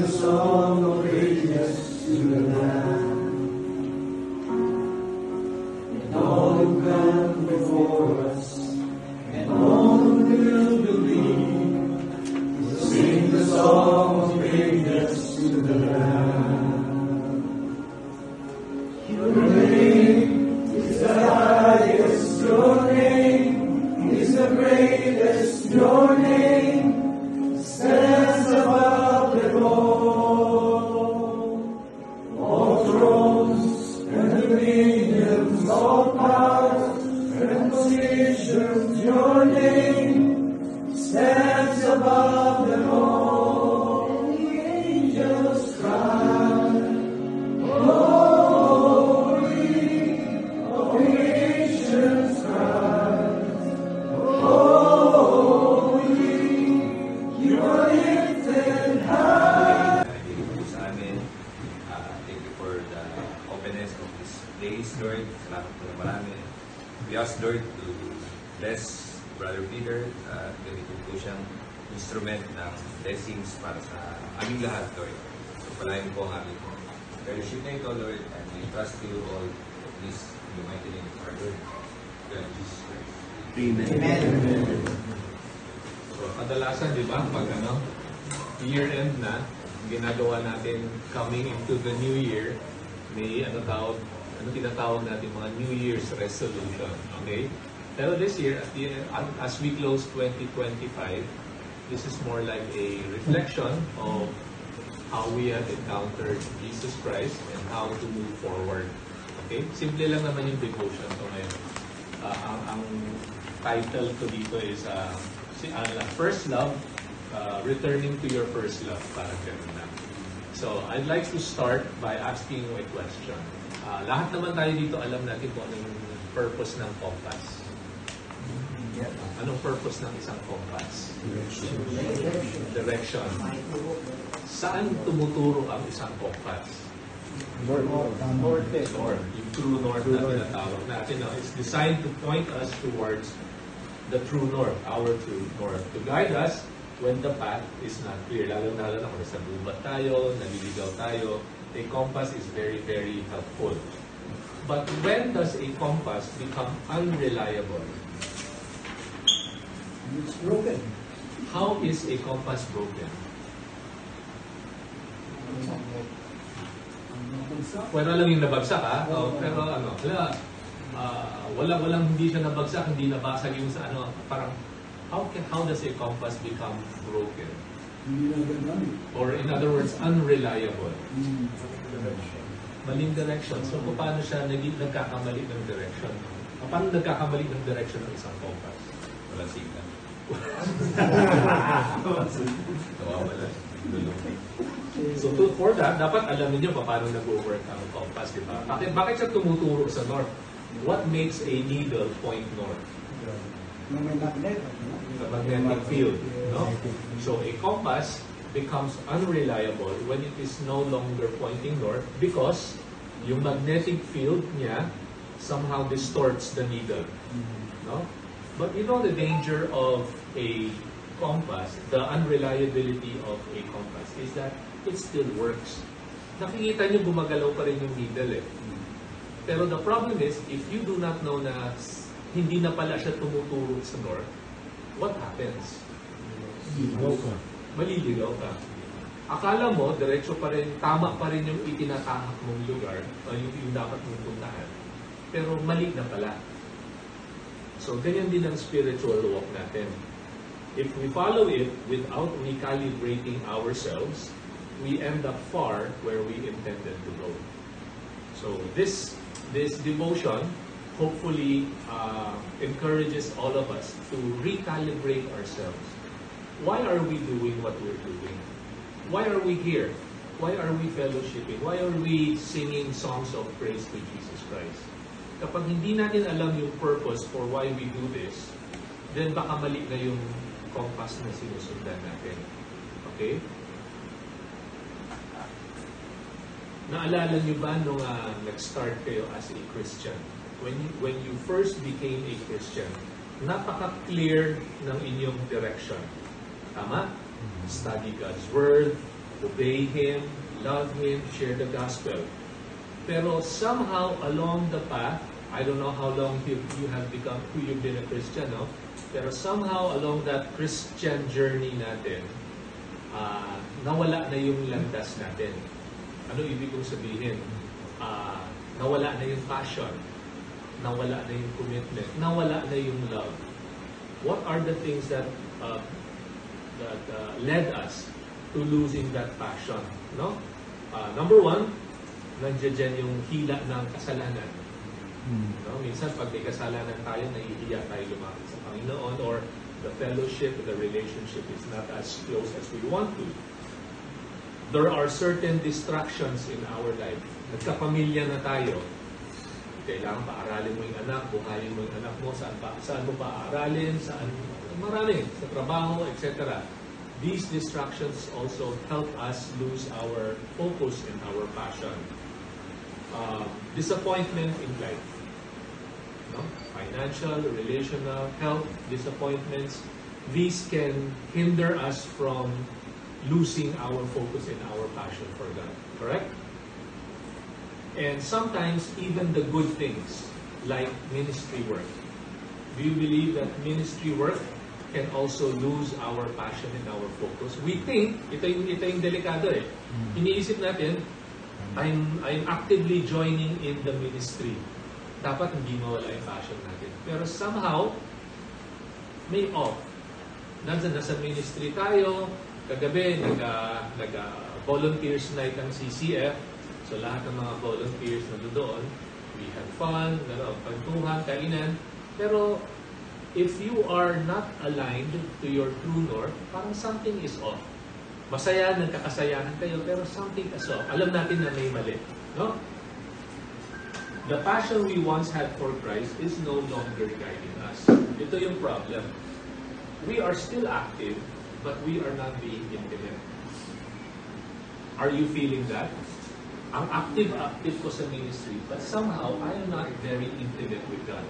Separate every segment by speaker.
Speaker 1: a song of praise to the Lamb. And all who come before us, and all who will believe, will sing the song of praise to the Lamb. Your name is the highest, your name is the greatest, your name stands above them all. All thrones and dominions, all powers and positions, your name stands above them all. And the angels cry, holy, all creations cry, holy, you are lifted high.
Speaker 2: Sa amin, thank you for the openness of this days, Lord. Salamat po na marami. We ask, Lord, to bless Brother Peter. Gamitin po siyang instrument ng blessings para sa aming lahat, Lord. So, palayan po ang aming fellowship na ito, Lord, and we trust you all of this in the mighty name of our Lord, God Jesus Christ.
Speaker 1: Amen.
Speaker 3: So, kadalasan, di ba, pag year-end na, ginagawa natin coming into the new year, may tinatawag natin mga New Year's resolution, okay? Pero this year, as we close 2025, this is more like a reflection of how we have encountered Jesus Christ and how to move forward. Okay? Simple lang naman yung devotion ko ngayon. Ang title ko dito is First Love, Returning to Your First Love. Parang ganun na. So, I'd like to start by asking you a question. Lahat naman tayo dito alam natin kung anong purpose ng compass. Anong purpose ng isang compass? Direction. Saan tumuturo ang isang compass? North. Yung true north na tinatawag natin. It's designed to point us towards the true north, our true north. To guide us when the path is not clear. Lalo-lalo na kung nasa gubat tayo, naliligaw tayo, a compass is very, very helpful. But when does a compass become unreliable?
Speaker 1: It's broken.
Speaker 3: How is a compass broken? Wala lang yung nabagsak, ha? Pero walang hindi siya nabagsak, hindi nabasag yung sa parang how does a compass become broken? Or in other words, unreliable. Maling direction. So, paano siya nagkakamali ng direction? Paano nagkakamali ng direction ng isang compass?
Speaker 2: Walang signal.
Speaker 3: Nawawala. So, for that, dapat alam niyo paano nag-work ang compass, di ba? Bakit siya tumuturo sa north? What makes a needle point north?
Speaker 1: The
Speaker 3: Magnetic field, no? So a compass becomes unreliable when it is no longer pointing north because yung magnetic field niya somehow distorts the needle, no? But you know the danger of a compass, the unreliability of a compass is that it still works. Nakikita niyo gumagalaw pa rin yung needle, eh. Pero the problem is, if you do not know na hindi na pala siya tumuturo sa north, what happens? Maliligaw ka. Akala mo, diretso pa rin, tama pa rin yung itinatahak mong lugar, o yung dapat mong puntahan. Pero mali na pala. So, ganyan din ang spiritual walk natin. If we follow it without recalibrating ourselves, we end up far where we intended to go. So, this devotion hopefully encourages all of us to recalibrate ourselves. Why are we doing what we're doing? Why are we here? Why are we fellowshipping? Why are we singing songs of praise to Jesus Christ? Kapag hindi natin alam yung purpose for why we do this, then baka mali na yung compass na sinusundan natin. Okay? Naalala niyo ba nung nag-start kayo as a Christian? When you first became a Christian, napaka-clear ng inyong direction. Tama? Study God's Word, obey Him, love Him, share the gospel. Pero somehow along the path, I don't know how long you have become, who you've been a Christian, no? Pero somehow along that Christian journey natin, nawala na yung landas natin. Ano ibig kong sabihin? Nawala na yung passion, nawala na yung commitment, nawala na yung love. What are the things that led us to losing that passion? No? Number one, nandiyan yung hila ng kasalanan. No? Minsan pag may kasalanan tayo, nahihiya tayo lumapit sa Panginoon, or the fellowship, the relationship is not as close as we want to. There are certain distractions in our life. Nagkapamilya na tayo. Kailangan paaralin mo yung anak, buhayin mo yung anak mo, saan mo paaralin, saan, marami, sa trabaho, etc. These distractions also help us lose our focus and our passion. Disappointment in life. No? Financial, relational, health, disappointments. These can hinder us from losing our focus and our passion for God. Correct? And sometimes even the good things, like ministry work. Do you believe that ministry work can also lose our passion and our focus? We think, ito yung delikado eh. Iniisip natin, I'm actively joining in the ministry. Dapat hindi mawala yung passion natin. Pero somehow, may off. Nasa ministry tayo, kagabi, nag-volunteers night ang CCF. So lahat ng mga volunteers na doon, we had fun, pagtuhan, kainan. Pero if you are not aligned to your true north, parang something is off. Masaya, nagkakasayahan kayo, pero something is off. Alam natin na may mali. No? The passion we once had for Christ is no longer guiding us. Ito yung problem. We are still active, but we are not being intimate. Are you feeling that? I'm active ko sa ministry, but somehow I am not very intimate with God.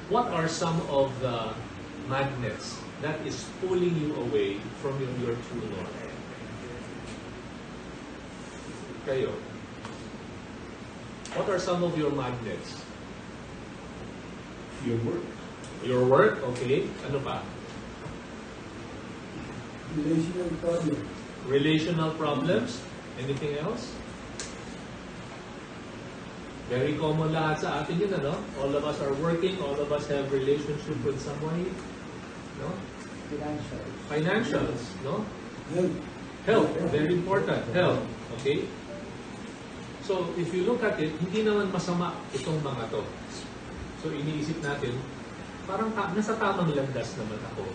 Speaker 3: What are some of the magnets that is pulling you away from your true north? Kayo. What are some of your magnets?
Speaker 1: Your work.
Speaker 3: Your work? Okay. Ano pa?
Speaker 1: Relational problem.
Speaker 3: Relational problems? Anything else? Very common lahat sa atin yun, ano? All of us are working, all of us have relationship with someone, no?
Speaker 1: Financial.
Speaker 3: Financials, no?
Speaker 1: Health.
Speaker 3: Health, very important. Health, okay? So, if you look at it, hindi naman masama itong mga to. So, iniisip natin, parang nasa tamang landas naman ako.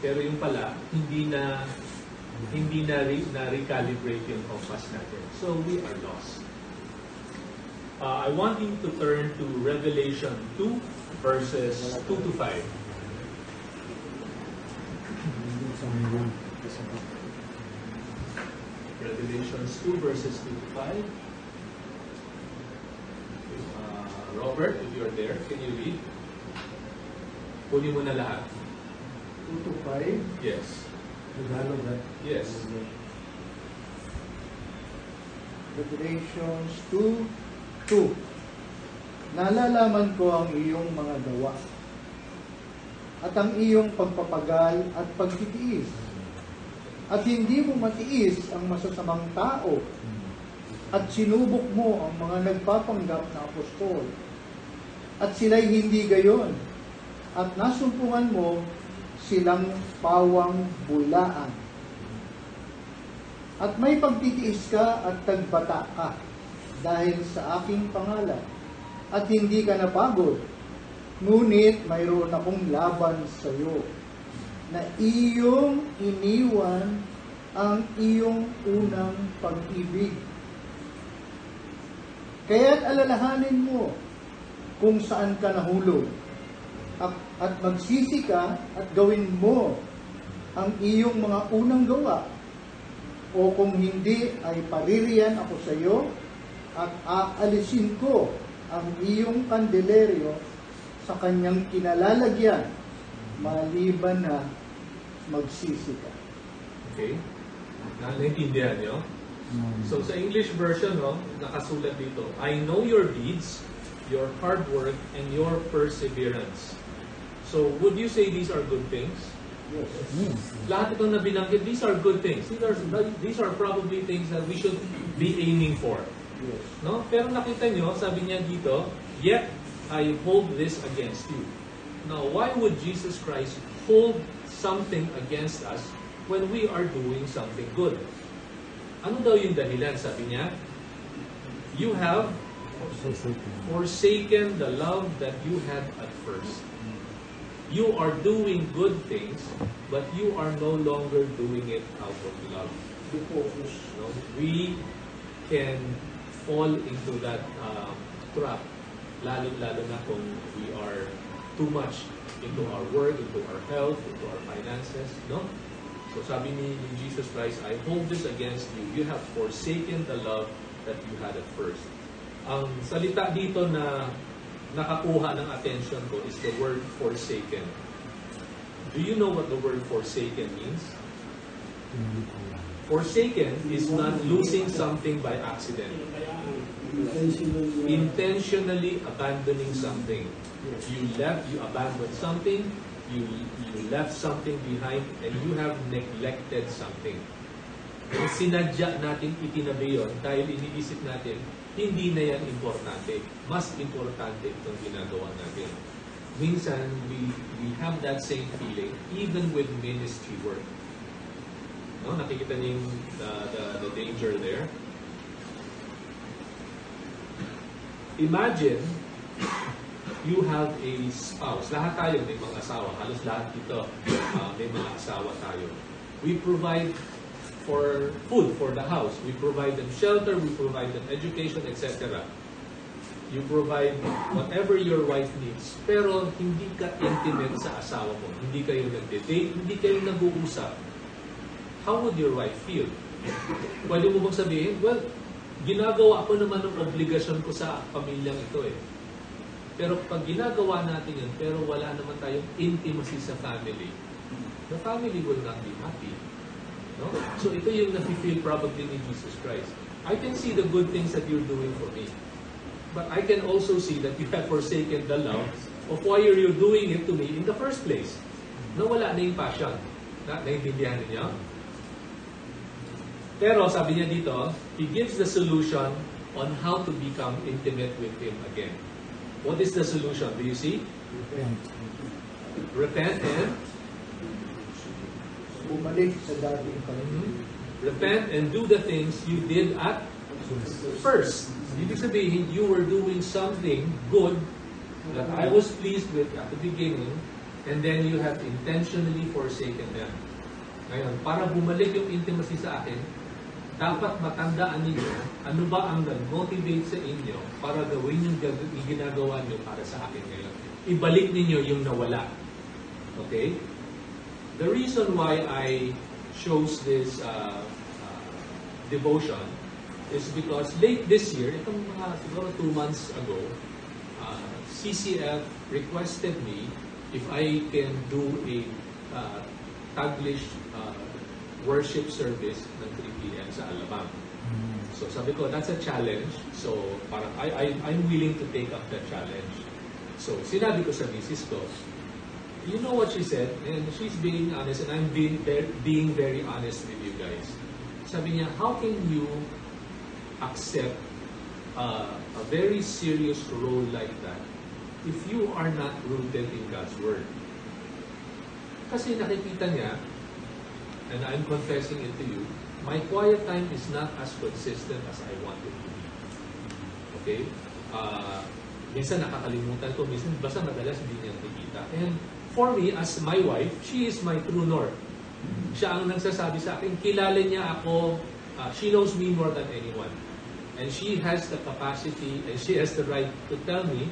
Speaker 3: Pero yung pala, hindi na recalibrate yung compass natin. So, we are lost. I want you to turn to Revelation 2, verses 2 to 5. Revelations 2, verses 2 to 5. Robert, if you're there, can you read? Kunin mo na lahat.
Speaker 1: 2 to 5.
Speaker 3: Yes.
Speaker 1: Tagalog, that.
Speaker 3: Yes.
Speaker 4: Revelations 2:2. Nalalaman ko ang iyong mga gawa at ang iyong pagpapagal at pagtitiis, at hindi mo matiis ang masasamang tao, at sinubok mo ang mga nagpapanggap na apostol, at sila'y hindi gayon, at nasumpungan mo silang pawang bulaan. At may pagtitiis ka at tagbata ka dahil sa aking pangalan, at hindi ka napagod. Ngunit mayroon akong laban sa iyo, na iyong iniwan ang iyong unang pag-ibig. Kaya't alalahanin mo kung saan ka nahulog, at magsisi ka at gawin mo ang iyong mga unang gawa, o kung hindi ay paririyan ako sa iyo at aalisin ko ang iyong kandeleryo sa kanyang kinalalagyan, maliban na magsisi ka.
Speaker 3: Okay? Naintindihan nyo? So sa English version, no, nakasulat dito, I know your deeds, your hard work, and your perseverance. So would you say these are good things?
Speaker 4: Yes.
Speaker 3: Lahat itong nabilanggit, these are good things. These are probably things that we should be aiming for.
Speaker 4: Yes.
Speaker 3: No? Pero nakita nyo, sabi niya dito, yet I hold this against you. Now, why would Jesus Christ hold something against us when we are doing something good? Ano daw yung dahilan? Sabi niya, you have forsaken the love that you had at first. You are doing good things, but you are no longer doing it out of love.
Speaker 1: The focus.
Speaker 3: No? We can fall into that trap, lalo na kung we are too much into our work, into our health, into our finances. No? So sabi ni Jesus Christ, I hold this against you. You have forsaken the love that you had at first. Ang salita dito na nakakuha ng attention ko is the word forsaken. Do you know what the word forsaken means? Forsaken is not losing something by accident. Intentionally abandoning something. You abandoned something, you left something behind, and you have neglected something. Sinadya natin itinabi yun dahil iniisip natin, hindi na yan importante. Mas importante itong ginagawa natin. Minsan, we have that same feeling even with ministry work. No? Nakikita niyo yung the danger there. Imagine you have a spouse. Lahat tayo may mga asawa. Halos lahat dito may mga asawa tayo. We provide for food for the house. We provide them shelter. We provide them education, etc. You provide whatever your wife needs. Pero hindi ka intimate sa asawa mo. Hindi kayo nag-date. Hindi kayo nag-uusap. How would your wife feel? Pwede mo bang sabihin, well, ginagawa ko naman ng obligasyon ko sa pamilyang ito eh. Pero pag ginagawa natin yun, pero wala naman tayong intimacy sa family, the family will not be happy. No? So ito yung nafe-feel probably ni Jesus Christ. I can see the good things that you're doing for me. But I can also see that you have forsaken the love of why you're doing it to me in the first place. Nawala na yung passion. Naintindihan niyo? Pero sabi niya dito, He gives the solution on how to become intimate with Him again. What is the solution? Do you see? Repent and
Speaker 4: Bumalik sa dating pagiging.
Speaker 3: repent and do the things you did at first. Ibig sabihin, you were doing something good that I was pleased with at the beginning, and then you have intentionally forsaken them. Ngayon, para bumalik yung intimacy sa akin, dapat matandaan ninyo ano ba ang nag-motivate sa inyo para gawin yung ginagawa nyo para sa akin ngayon. Ibalik ninyo yung nawala. Okay? The reason why I chose this devotion is because late this year, itong mga siguro 2 months ago, CCF requested me if I can do a Taglish worship service ng 3 p.m. sa Alabang. So sabi ko, that's a challenge. So parang I'm willing to take up that challenge. So sinabi ko sa misis ko, you know what she said? And she's being honest, and I'm being very honest with you guys. Sabi niya, how can you accept a very serious role like that if you are not rooted in God's Word? Kasi nakikita niya, and I'm confessing it to you, my quiet time is not as consistent as I want it to be. Okay? Minsan nakakalimutan ko, minsan basta madalas hindi niya nakikita. And for me, as my wife, she is my true north. Siya ang nagsasabi sa akin, kilala niya ako, she knows me more than anyone. And she has the capacity and she has the right to tell me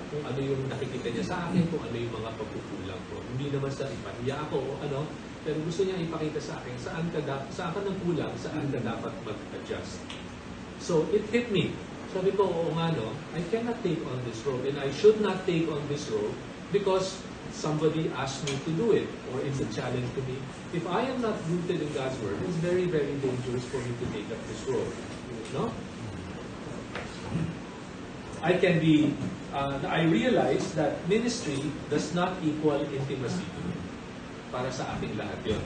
Speaker 3: kung ano yung nakikita niya sa akin, kung ano yung mga pagkukulang ko. Hindi naman sa ipahiya ako o ano, pero gusto niya ipakita sa akin saan ka nang kulang, saan ka dapat mag-adjust. So, it hit me. Sabi ko, oo nga no, I cannot take on this role and I should not take on this role because somebody asks me to do it, or it's a challenge to me. If I am not rooted in God's Word, it's very, very dangerous for me to take up this role. No? I realize that ministry does not equal intimacy. Para sa ating lahat yun.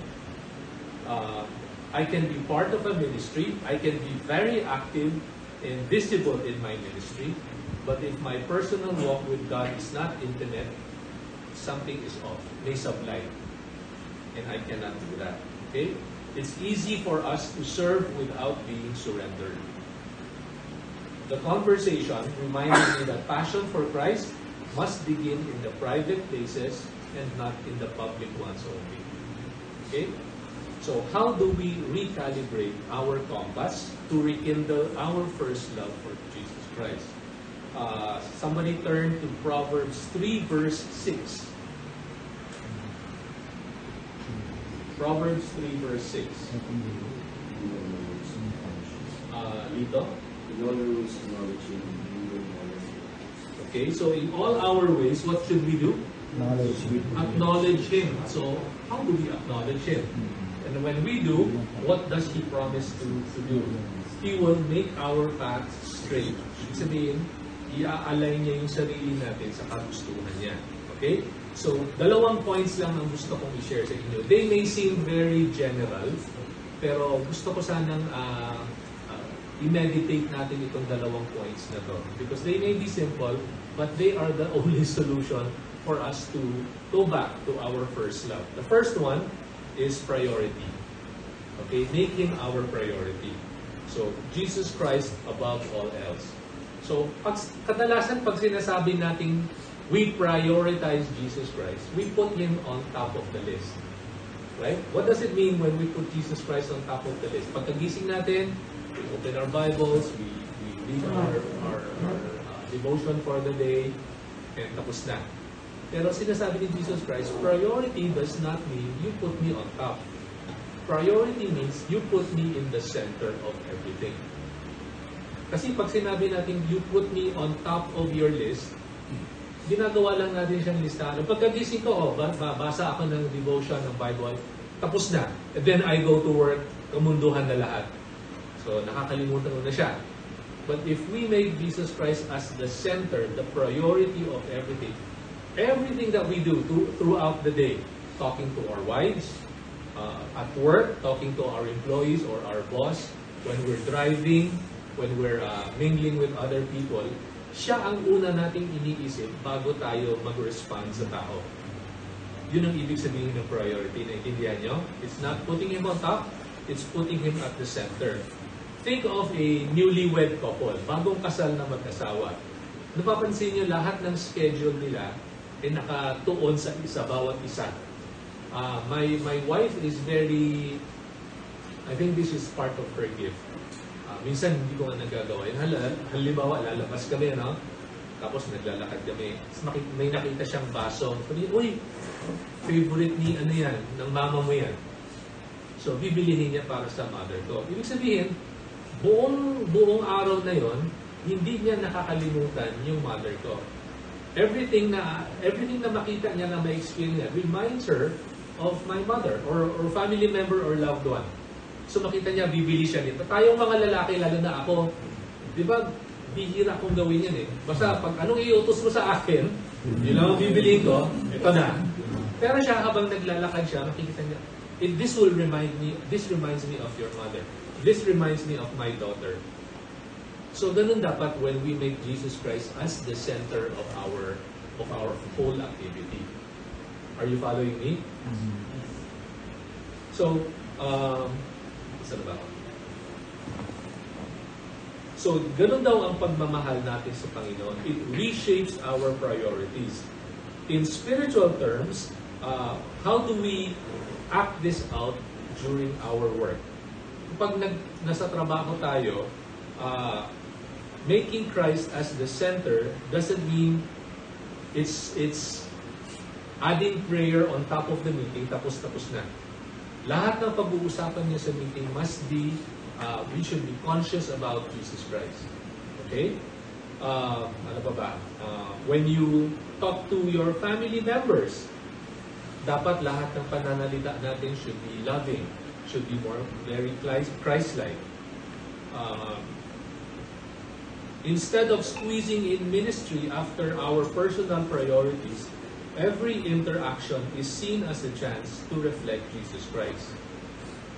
Speaker 3: I can be part of a ministry, I can be very active and visible in my ministry, but if my personal walk with God is not intimate, something is off. May sublime. And I cannot do that. Okay? It's easy for us to serve without being surrendered. The conversation reminded me that passion for Christ must begin in the private places and not in the public ones only. Okay? So how do we recalibrate our compass to rekindle our first love for Jesus Christ? Somebody turn to Proverbs 3 verse 6. Proverbs 3 verse 6. Lito? Okay, so in all our ways, what should we do? Acknowledge Him. So, how do we acknowledge Him? And when we do, what does He promise to do? He will make our path straight. Ibig sabihin, i-align niya yung sarili natin sa kagustuhan niya. Okay? So, dalawang points lang ang gusto kong i-share sa inyo. They may seem very general, pero gusto ko sanang i-meditate natin itong dalawang points na to. Because they may be simple, but they are the only solution for us to go back to our first love. The first one is priority. Okay, make Him our priority. So, Jesus Christ above all else. So, kadalasan pag sinasabi natin we prioritize Jesus Christ, we put Him on top of the list. Right? What does it mean when we put Jesus Christ on top of the list? Pagkagising natin, we open our Bibles, we read our devotion for the day, and tapos na. Pero sinasabi ni Jesus Christ, priority does not mean you put me on top. Priority means you put me in the center of everything. Kasi pag sinabi natin, you put me on top of your list, ginagawa lang natin siyang listahan. Pagkagising ko, babasa ako ng devotion ng Bible, tapos na. And then I go to work, kamunduhan na lahat. So, nakakalimutan ko na siya. But if we make Jesus Christ as the center, the priority of everything that we do throughout the day, talking to our wives, at work, talking to our employees or our boss, when we're driving, when we're mingling with other people, siya ang una nating iniisip bago tayo mag-respond sa tao. Yun ang ibig sabihin ng priority. Naintindihan nyo? It's not putting Him on top, it's putting Him at the center. Think of a newlywed couple, bagong kasal na mag-asawa. Napapansin nyo lahat ng schedule nila ay nakatuon sa bawat isa. My wife is very, I think this is part of her gift. Minsan hindi ko nga nagagawa. Halimbawa, lalabas kami, no? Tapos naglalakad kami. May nakita siyang baso. Sabi, uy, favorite ni ano yan, ng mama mo yan. So, bibilihin niya para sa mother ko. Ibig sabihin, buong araw na yon, hindi niya nakakalimutan yung mother ko. Everything na makita niya na may experience niya reminds her of my mother or family member or loved one. So makita niya, bibili siya nito. Tayong mga lalaki, lalo na ako, di ba, bihira kong gawin yan eh. Basta pag anong iutos mo sa akin, yun lang ang bibiliin ko, ito na. Pero siya, habang naglalakad siya, makikita niya, this reminds me of your mother. This reminds me of my daughter. So ganun dapat when we make Jesus Christ as the center of our whole activity. Are you following me? So, saan ba? So, ganun daw ang pagmamahal natin sa Panginoon. It reshapes our priorities. In spiritual terms, how do we act this out during our work? Kapag nasa trabaho tayo, making Christ as the center doesn't mean it's adding prayer on top of the meeting, tapos na. Lahat ng pag-uusapan niya sa meeting must be, we should be conscious about Jesus Christ. Okay? Ano pa ba? When you talk to your family members, dapat lahat ng pananalita natin should be loving, should be more very Christ-like. Instead of squeezing in ministry after our personal priorities, every interaction is seen as a chance to reflect Jesus Christ.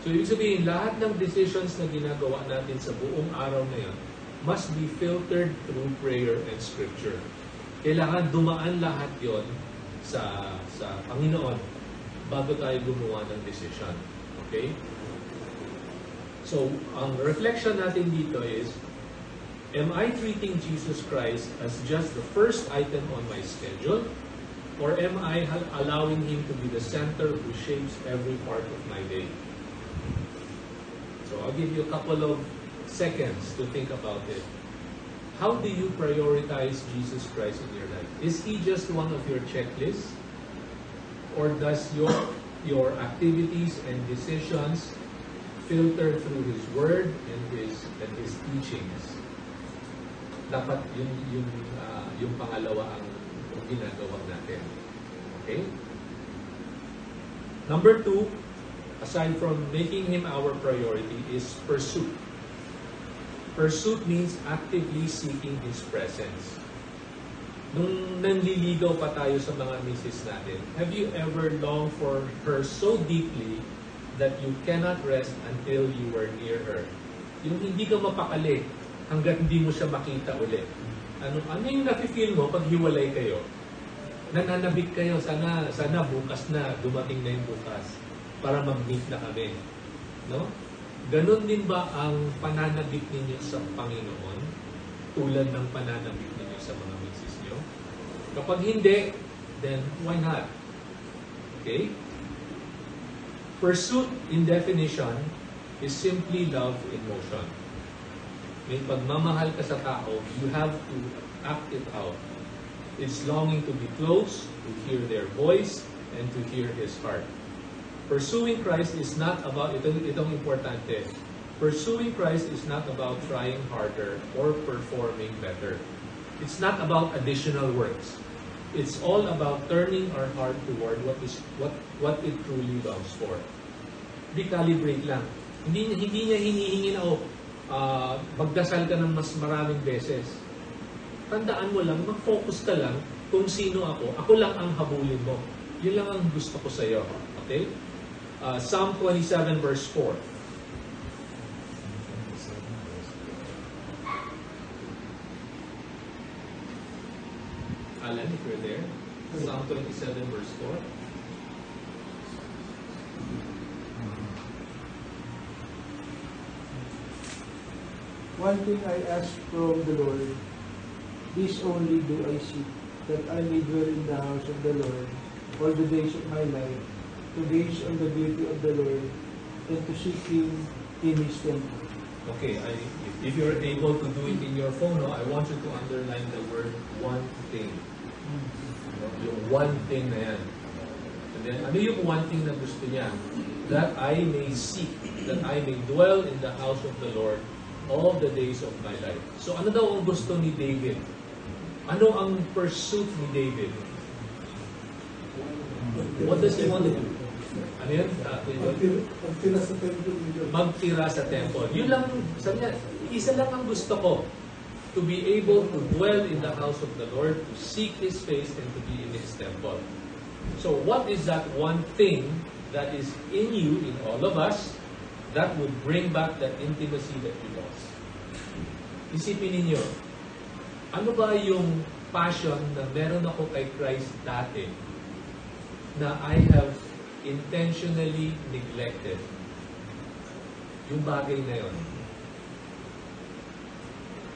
Speaker 3: So, ibig sabihin, lahat ng decisions na ginagawa natin sa buong araw na yun must be filtered through prayer and Scripture. Kailangan dumaan lahat yon sa Panginoon bago tayo gumawa ng decision. Okay? So, ang reflection natin dito is, am I treating Jesus Christ as just the first item on my schedule? Or am I allowing Him to be the center who shapes every part of my day? So I'll give you a couple of seconds to think about it. How do you prioritize Jesus Christ in your life? Is He just one of your checklists? Or does your activities and decisions filter through His Word and His teachings? Dapat yung pangalawa ang ginagawa natin. Okay? Number 2, aside from making Him our priority, is pursuit. Pursuit means actively seeking His presence. Nung nanliligaw pa tayo sa mga misis natin, have you ever longed for her so deeply that you cannot rest until you were near her? Yung hindi ka mapakali hanggat hindi mo siya makita ulit. Ano yung nafe-feel mo pag hiwalay kayo? Nananabik kayo, sana bukas na, dumating na yung bukas para mag-meet na kami. No? Ganon din ba ang pananabik ninyo sa Panginoon? Tulad ng pananabik ninyo sa mga misis nyo? Kapag hindi, then why not? Okay? Pursuit in definition is simply love in motion. May pagmamahal ka sa tao, you have to act it out. It's longing to be close, to hear their voice, and to hear His heart. Pursuing Christ is not about, itong importante, pursuing Christ is not about trying harder or performing better. It's not about additional works. It's all about turning our heart toward what it truly longs for. Recalibrate lang. Hindi niya hinihingi na, magdasal ka ng mas maraming beses. Tandaan mo lang, mag-focus ka lang kung sino ako. Ako lang ang habulin mo. Yun lang ang gusto ko sa iyo. Okay? Psalm 27 verse 4. Alan, if you're there. Psalm 27 verse 4.
Speaker 1: One thing I ask from the Lord, this only do I seek, that I may dwell in the house of the Lord all the days of my life, to gaze on the beauty of the Lord, and to seek Him in His temple.
Speaker 3: Okay, if you're able to do it in your phone, I want you to underline the word one thing. Yung one thing na yan. And then, ano yung one thing na gusto niya? That I may seek, that I may dwell in the house of the Lord all the days of my life. So ano daw ang gusto ni David? Ano ang pursuit ni David? What does he want to do? Ano yan?
Speaker 1: Magtira sa temple.
Speaker 3: Magtira sa temple. Yun lang, sabi niya, isa lang ang gusto ko. To be able to dwell in the house of the Lord, to seek His face, and to be in His temple. So what is that one thing that is in you, in all of us, that would bring back that intimacy that you lost? Isipin ninyo, ano ba yung passion na meron ako kay Christ dati na I have intentionally neglected? Yung bagay na yun.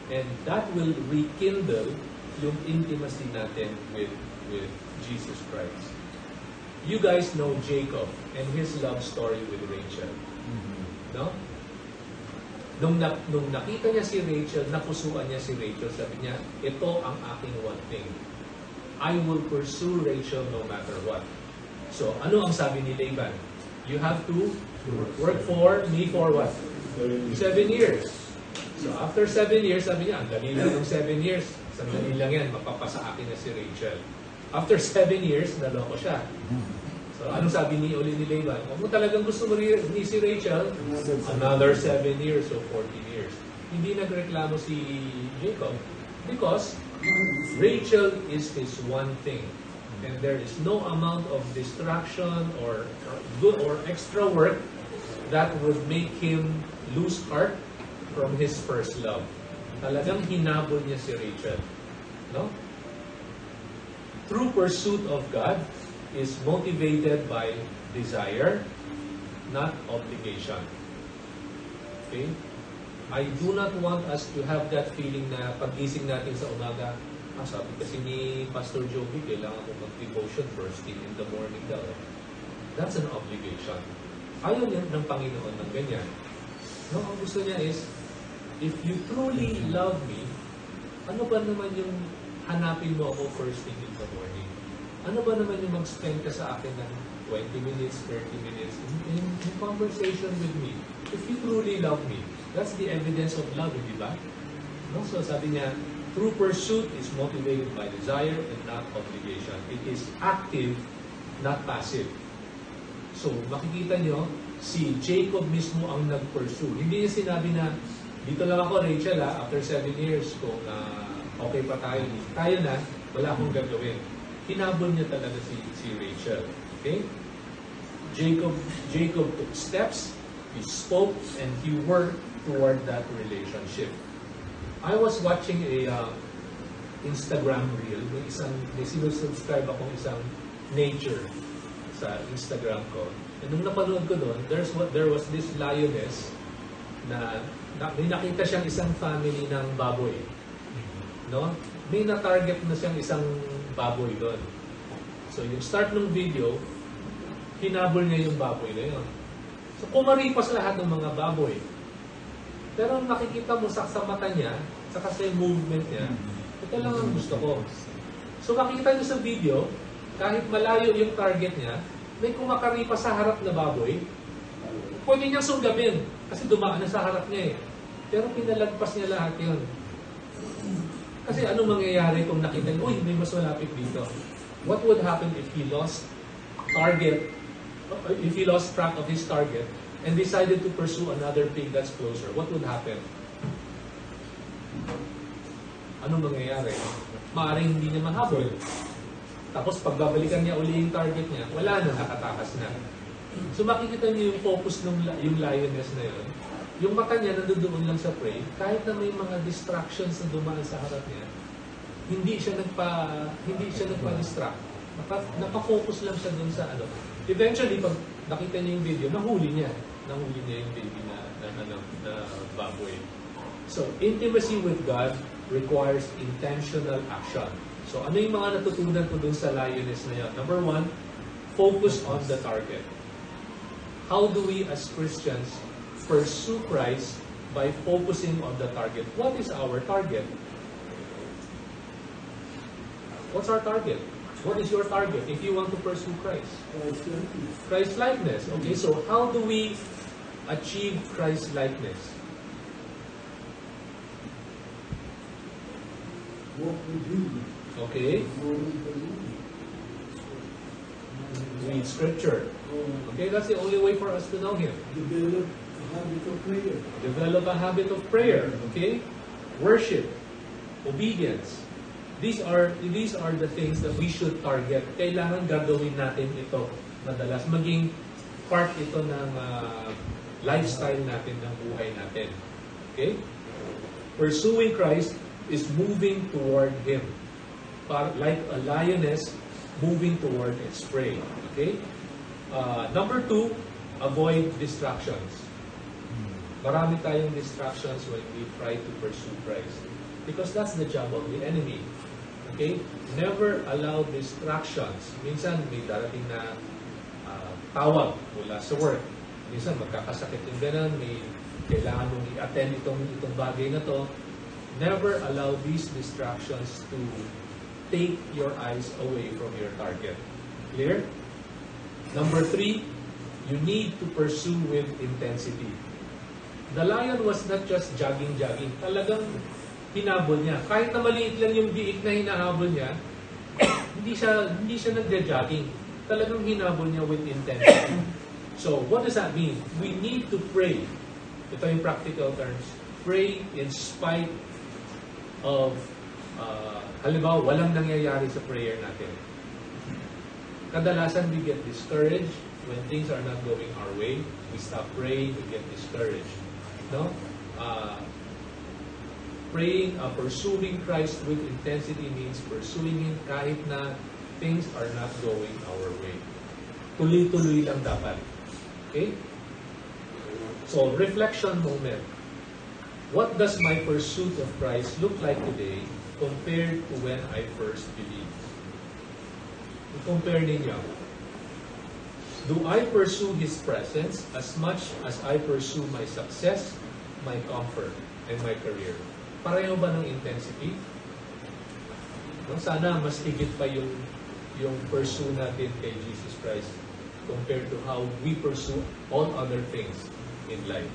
Speaker 3: And that will rekindle yung intimacy natin with Jesus Christ. You guys know Jacob and his love story with Rachel. No? Nung nakita niya si Rachel, napusuan niya si Rachel, sabi niya, ito ang aking one thing. I will pursue Rachel no matter what. So, ano ang sabi ni Laban? You have to work for me for what? 7 years. So after 7 years, sabi niya, ang dali lang ng 7 years. Sandali lang yan, mapapasa akin na si Rachel. After 7 years, naloko siya. So anong sabi ni Laban? Kung mo talagang gusto mo ni si Rachel, another 7 years, so 14 years. Hindi nagreklamo si Jacob because Rachel is his one thing. And there is no amount of distraction or good or extra work that would make him lose heart from his first love. Talagang hinabol niya si Rachel. No? True pursuit of God is motivated by desire, not obligation. Okay? I do not want us to have that feeling na pag-gising natin sa umaga, sabi kasi ni Pastor Joby, kailangan mo mag-devotion first thing in the morning daw. That's an obligation. Ayaw niya ng Panginoon ng ganyan. No, ang gusto niya is, if you truly love me, ano ba naman yung hanapin mo ako first thing in the morning? Ano ba naman yung mag-spend ka sa akin ng 20 minutes, 30 minutes in conversation with me? If you truly love me, that's the evidence of love, di ba? No? So sabi niya, true pursuit is motivated by desire and not obligation. It is active, not passive. So makikita niyo, si Jacob mismo ang nag-pursue. Hindi niya sinabi na, dito lang ako, Rachel, after 7 years, kung okay pa tayo na, wala akong gagawin. Hinabol niya talaga si Rachel. Okay? Jacob took steps, he spoke, and he worked toward that relationship. I was watching a Instagram reel. May sinusubscribe akong isang nature sa Instagram ko. And nung napanood ko doon, there was this lioness na may nakita siyang isang family ng baboy. No? May na-target na siyang isang baboy doon. So yung start ng video, hinabol niya yung baboy na yun. So kumaripas lahat ng mga baboy. Pero nakikita mo sa mata niya, saka sa movement niya, ito lang ang gusto ko. So makikita niyo sa video, kahit malayo yung target niya, may kumakaripas sa harap na baboy, pwede niyang sunggabin kasi dumaan na sa harap niya eh. Pero pinalagpas niya lahat yun. Kasi anong mangyayari kung nakita niya, uy, may mas malapit dito. What would happen if he lost track of his target and decided to pursue another pig that's closer? What would happen? Anong mangyayari? Maaaring hindi niya mahabol. Tapos pagbabalikan niya uli yung target niya, wala na, nakatakas na. So makikita niyo yung focus ng yung lioness na yun. Yung mata niya nandoon lang sa prey, kahit na may mga distractions na dumaan sa harap niya, hindi siya nagpa-distract. Naka-focus lang siya doon sa ano. Eventually, pag nakita niya yung video, nahuli niya yung baby na baboy. So, intimacy with God requires intentional action. So, ano yung mga natutunan ko dun sa lioness na yan? Number 1, focus on the target. How do we as Christians pursue Christ by focusing on the target? What is our target? What's our target? What is your target if you want to pursue Christ? Christ-likeness. Okay, so how do we achieve Christ-likeness?
Speaker 1: Walk with Him.
Speaker 3: Okay. Read Scripture. Okay, that's the only way for us to know Him.
Speaker 1: Develop a habit of prayer.
Speaker 3: Develop a habit of prayer. Okay? Worship. Obedience. These are the things that we should target. Kailangan gagawin natin ito madalas. Maging part ito ng lifestyle natin, ng buhay natin. Okay? Pursuing Christ is moving toward Him. Like a lioness moving toward its prey. Okay? Number 2, avoid distractions. Marami tayong distractions when we try to pursue Christ. Because that's the job of the enemy. Okay? Never allow distractions. Minsan may darating na tawag mula sa work. Minsan magkakasakit yung ganun, may kailangan mong i-attend itong bagay na to. Never allow these distractions to take your eyes away from your target. Clear? Number 3, you need to pursue with intensity. The lion was not just jogging. Talagang hinabol niya. Kahit na maliit lang yung biik na hinahabol niya, hindi siya nagja-jogging. Talagang hinabol niya with intensity. So, what does that mean? We need to pray. Ito yung practical terms. Pray in spite of, halimbawa, walang nangyayari sa prayer natin. Kadalasan we get discouraged when things are not going our way. We stop praying, we get discouraged. No? Praying, pursuing Christ with intensity means pursuing Him kahit na things are not going our way. Tuloy-tuloy lang dapat. Okay? So, reflection moment. What does my pursuit of Christ look like today compared to when I first believed? I-compare ninyo. Do I pursue His presence as much as I pursue my success, my comfort, and my career? Pareho ba ng intensity? No? Sana mas higit pa yung pursue natin kay Jesus Christ compared to how we pursue all other things in life.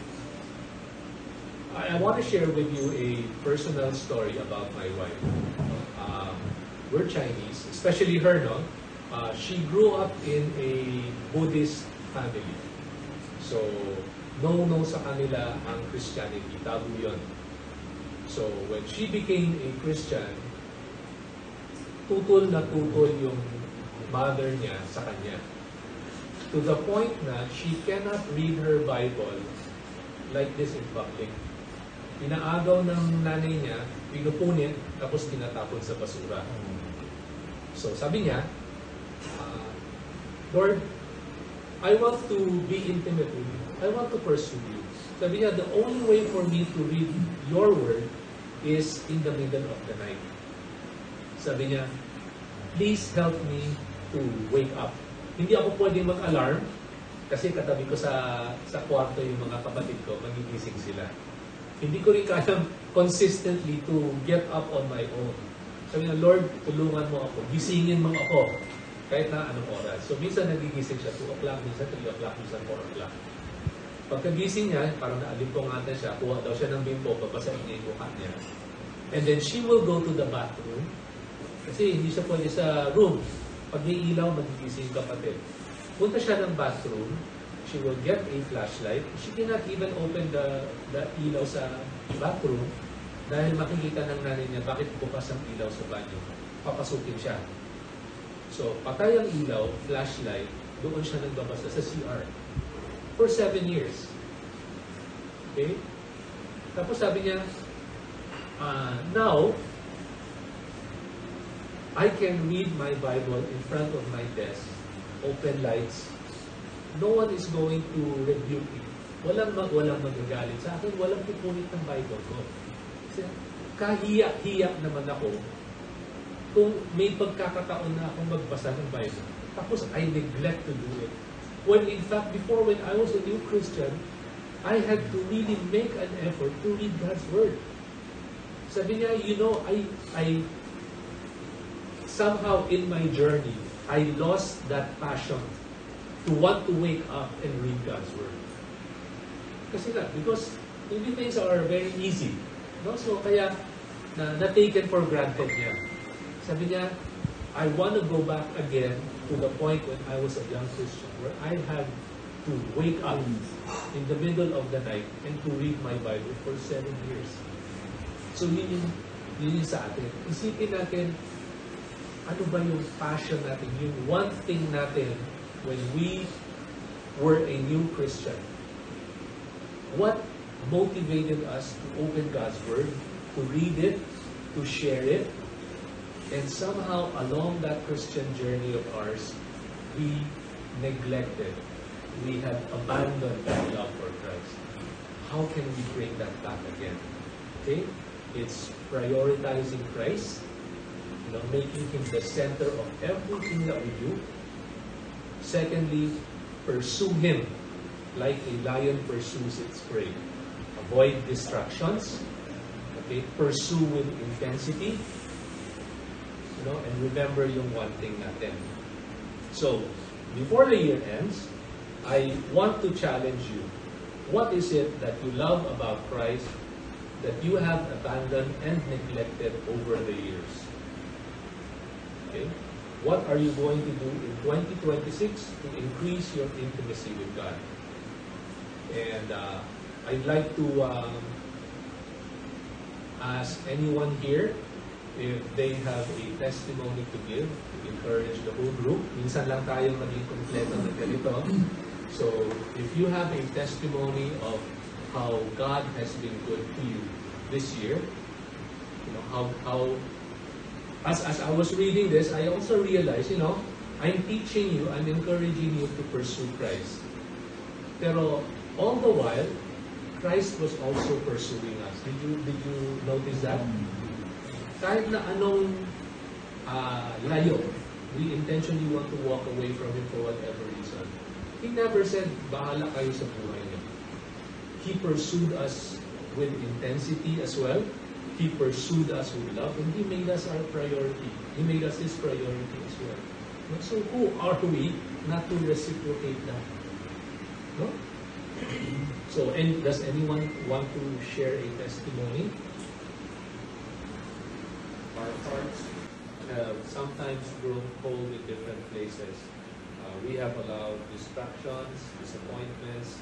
Speaker 3: I want to share with you a personal story about my wife. We're Chinese, especially her, no? She grew up in a Buddhist family. So, no sa kanila ang Christianity. Tabu yun. So, when she became a Christian, tutol na tutol yung mother niya sa kanya. To the point na she cannot read her Bible like this in public. Inaagaw ng nanay niya, pinupunit, tapos tinatapon sa basura. So, sabi niya, Lord, I want to be intimate with you. I want to pursue you. Sabi niya, the only way for me to read your word is in the middle of the night. Sabi niya, please help me to wake up. Hindi ako pwedeng mag-alarm kasi katabi ko sa kwarto yung mga kapatid ko, magigising sila. Hindi ko rin kayang consistently to get up on my own. Sabi niya, Lord, tulungan mo ako. Gisingin mo ako kahit na anong oras. So, minsan nagigising siya 2 o'clock, minsan 3 o'clock, minsan 4 o'clock. Pagkagising niya, parang naalimpungan siya, kuha daw siya ng bimbo, papasain niya yung mukha niya. And then she will go to the bathroom kasi hindi siya pwede sa room. Pag may ilaw, magigising yung kapatid. Punta siya ng bathroom, she will get a flashlight. She cannot even open the ilaw sa bathroom dahil makikita ng nanay niya bakit bukas ang ilaw sa banyo. Papasukin siya. So, patay ang ilaw, flashlight, doon siya nagbabasa sa CR. For 7 years. Okay? Tapos sabi niya, now, I can read my Bible in front of my desk, open lights. No one is going to rebuke me. Walang magagalit sa akin, walang pupunit ng Bible ko. Kasi kahiya-hiya naman ako kung may pagkakataon na akong magbasa ng Bible. Tapos I neglect to do it. When in fact, before when I was a new Christian, I had to really make an effort to read God's Word. Sabi niya, you know, I somehow in my journey, I lost that passion to want to wake up and read God's Word. Kasi nga, because maybe things are very easy. No? So kaya, na-taken for granted niya. Sabi niya, I want to go back again to the point when I was a young Christian, where I had to wake up in the middle of the night and to read my Bible for 7 years. So yun yung sa atin. Isipin natin, ano ba yung passion natin, yung one thing natin when we were a new Christian? What motivated us to open God's Word, to read it, to share it, and somehow along that Christian journey of ours, we neglected, we have abandoned that love for Christ. How can we bring that back again? Okay? It's prioritizing Christ, making Him the center of everything that we do. Secondly, pursue Him like a lion pursues its prey. Avoid distractions. Okay? Pursue with intensity. And remember yung one thing natin. So, before the year ends, I want to challenge you What is it that you love about Christ that you have abandoned and neglected over the years? Okay? What are you going to do in 2026 to increase your intimacy with God? And I'd like to ask anyone here if they have a testimony to give, to encourage the whole group. Minsan lang tayo maging kompleto ng ganito. So, if you have a testimony of how God has been good to you this year, you know, as I was reading this, I also realized, you know, I'm teaching you, I'm encouraging you to pursue Christ. Pero all the while, Christ was also pursuing us. Did you notice that? Kahit na anong layo, we intentionally want to walk away from Him for whatever reason. He never said, bahala kayo sa buhay niyo. He pursued us with intensity as well. He pursued us with love, and He made us our priority. He made us His priority as well. So who are we not to reciprocate that? No? So, and does anyone want to share a testimony? Our hearts have sometimes grown cold in different places. We have allowed distractions, disappointments,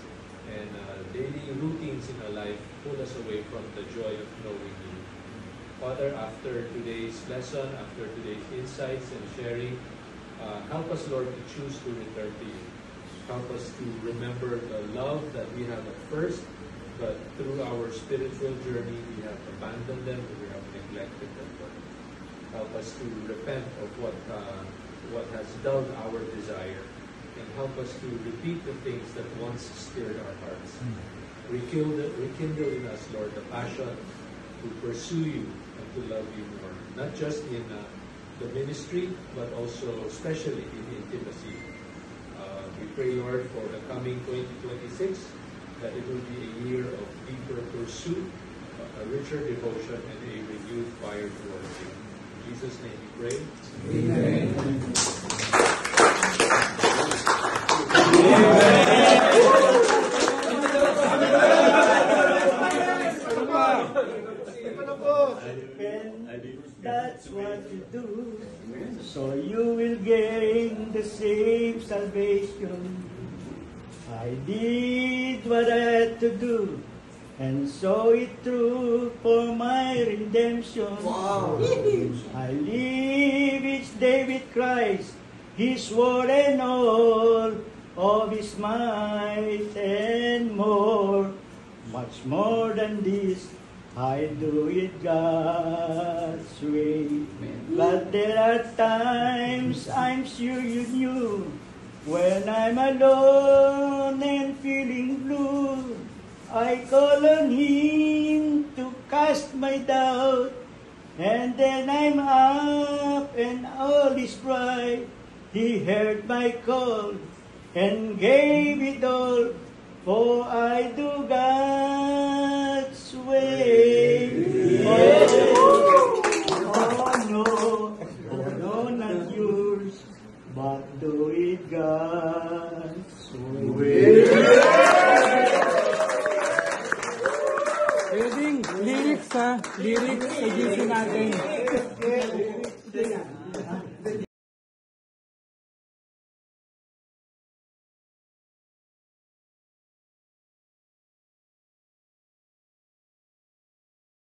Speaker 3: and daily routines in our life pull us away from the joy of knowing You. Father, after today's lesson, after today's insights and sharing, help us, Lord, to choose to return to You. Help us to remember the love that we have at first, but through our spiritual journey, we have abandoned them, we have neglected them, Lord. Help us to repent of what has dulled our desire, and help us to repeat the things that once stirred our hearts. Rekindle in us, Lord, the passion to pursue You and to love You more, not just in the ministry, but also especially in intimacy. We pray, Lord, for the coming 2026, that it will be a year of deeper pursuit, a richer devotion, and a renewed fire towards You. In Jesus' name we pray.
Speaker 1: Amen.
Speaker 5: That's what you do, so you will gain the same salvation. I did what I had to do, and saw it through for my redemption.
Speaker 1: Wow.
Speaker 5: I live each day with Christ, His word and all of His might and more, much more than this. I do it God's way. But there are times I'm sure you knew, when I'm alone and feeling blue, I call on Him to cast my doubt, and then I'm up and all is bright. He heard my call and gave it all, for I do God's way.